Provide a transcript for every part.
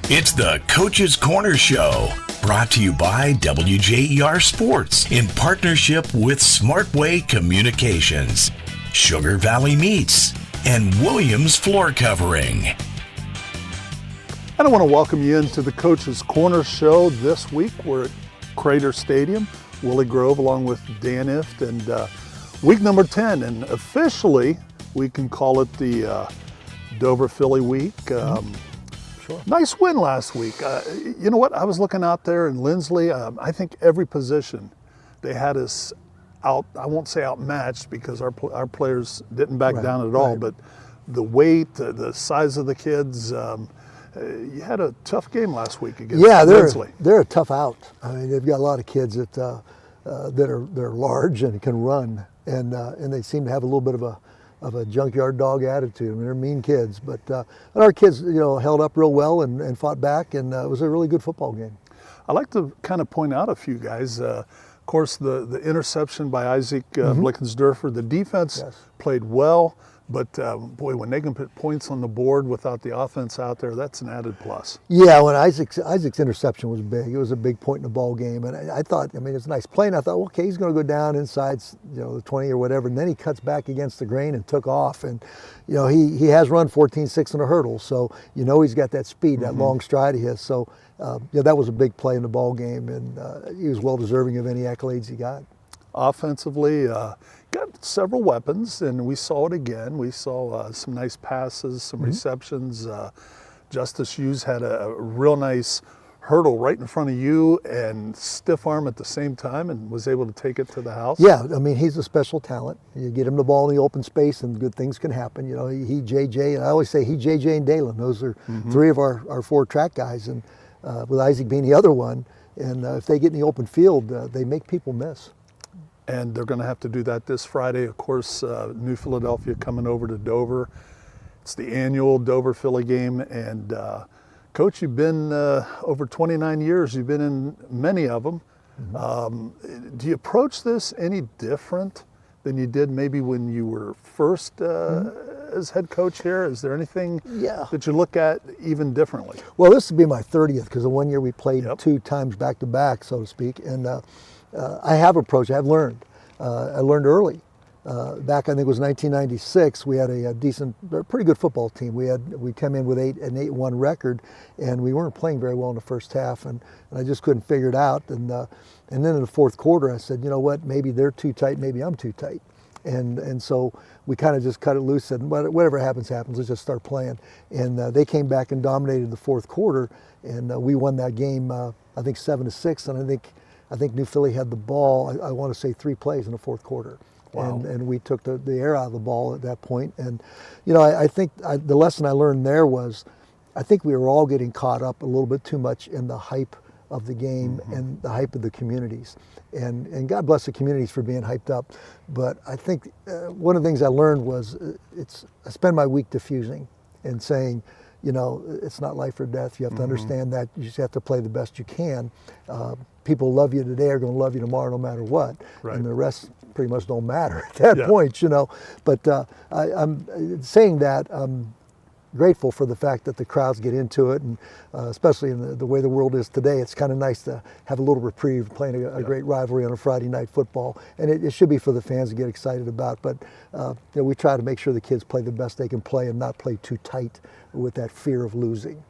It's the Coach's Corner Show, brought to you by WJER Sports in partnership with Smartway Communications, Sugar Valley Meats, and Williams Floor Covering. And I want to welcome you into the Coach's Corner Show this week. We're at Crater Stadium, Willie Grove, along with Dan Ifft, and week number 10. And officially, we can call it the Dover Philly week. Sure. Nice win last week. You know what? I was looking out there in Lindsley. I think every position they had us out. I won't say outmatched because our players didn't back down at all. But the weight, the size of the kids. You had a tough game last week against Lindsley. They're a tough out. I mean, they've got a lot of kids that they're large and can run, and they seem to have a little bit of a junkyard dog attitude. I mean, they're mean kids, but our kids, held up real well and fought back, and it was a really good football game. I like to kind of point out a few guys. Of course, the interception by Isaac Blickensdorfer. The defense played well, but boy, when they can put points on the board without the offense out there, that's an added plus. Yeah, when Isaac's interception was big. It was a big point in the ball game, and I thought, it's a nice play, and I thought, okay, he's going to go down inside, the 20 or whatever, and then he cuts back against the grain and took off, and he has run 14.6 in a hurdle, so he's got that speed, that long stride he has. So that was a big play in the ball game, and he was well deserving of any accolades he got. Offensively, got several weapons, and we saw it again. We saw some nice passes, some receptions. Justice Hughes had a real nice hurdle right in front of you and stiff arm at the same time, and was able to take it to the house. Yeah, he's a special talent. You get him the ball in the open space and good things can happen. He JJ, and I always say he JJ and Dalen. Those are three of our four track guys, and with Isaac being the other one. And if they get in the open field, they make people miss. And they're going to have to do that this Friday. Of course, New Philadelphia coming over to Dover. It's the annual Dover Philly game. And Coach, you've been over 29 years. You've been in many of them. Do you approach this any different than you did maybe when you were first as head coach here? Is there anything that you look at even differently? Well, this will be my 30th because the one year we played 2 times back to back, so to speak. And I have approached, I have learned. I learned early. Back, I think it was 1996, we had a pretty good football team. We came in with an 8-1 record, and we weren't playing very well in the first half, and I just couldn't figure it out. And then in the fourth quarter, I said, you know what, maybe they're too tight, maybe I'm too tight. And so we kind of just cut it loose and whatever happens, let's just start playing. And they came back and dominated the fourth quarter, and we won that game, I think 7-6, and I think New Philly had the ball, I want to say 3 plays in the fourth quarter. Wow. And we took the air out of the ball at that point. And, I think the lesson I learned there was, I think we were all getting caught up a little bit too much in the hype of the game and the hype of the communities. And God bless the communities for being hyped up. But I think one of the things I learned was I spend my week diffusing and saying, it's not life or death. You have to understand that. You just have to play the best you can. People love you today are going to love you tomorrow no matter what. Right. And the rest pretty much don't matter at that point, But I'm saying that I'm grateful for the fact that the crowds get into it, and especially in the way the world is today, it's kind of nice to have a little reprieve playing a great rivalry on a Friday night football. And it should be for the fans to get excited about. But we try to make sure the kids play the best they can play and not play too tight with that fear of losing.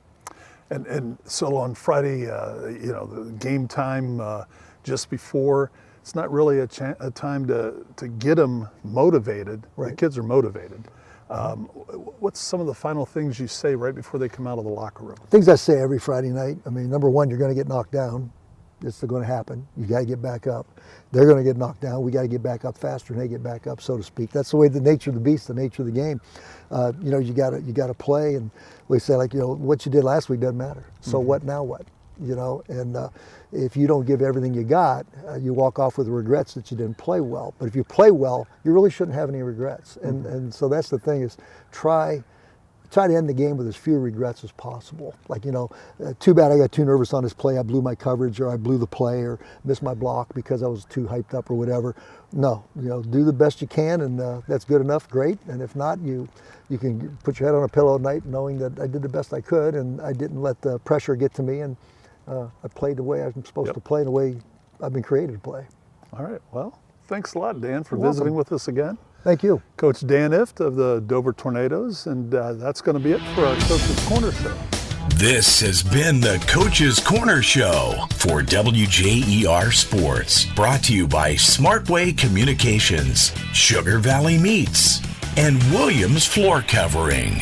And so on Friday, the game time just before, it's not really a time to get them motivated. Right. The kids are motivated. What's some of the final things you say right before they come out of the locker room? Things I say every Friday night. Number one, you're going to get knocked down. It's going to happen. You got to get back up. They're going to get knocked down. We got to get back up faster than they get back up, so to speak. That's the way the nature of the beast, the nature of the game. You got to play, and we say what you did last week doesn't matter. So what now? What? And if you don't give everything you got, you walk off with regrets that you didn't play well. But if you play well, you really shouldn't have any regrets. And so that's the thing is try try to end the game with as few regrets as possible. Like, too bad I got too nervous on this play. I blew my coverage, or I blew the play, or missed my block because I was too hyped up or whatever. No, do the best you can, and that's good enough, great. And if not, you can put your head on a pillow at night knowing that I did the best I could, and I didn't let the pressure get to me, and I played the way I'm supposed to play, the way I've been created to play. All right, well, thanks a lot, Dan, for You're visiting welcome. with us again. Thank you. Coach Dan Ifft of the Dover Tornadoes, and that's going to be it for our Coach's Corner Show. This has been the Coach's Corner Show for WJER Sports, brought to you by Smartway Communications, Sugar Valley Meats, and Williams Floor Covering.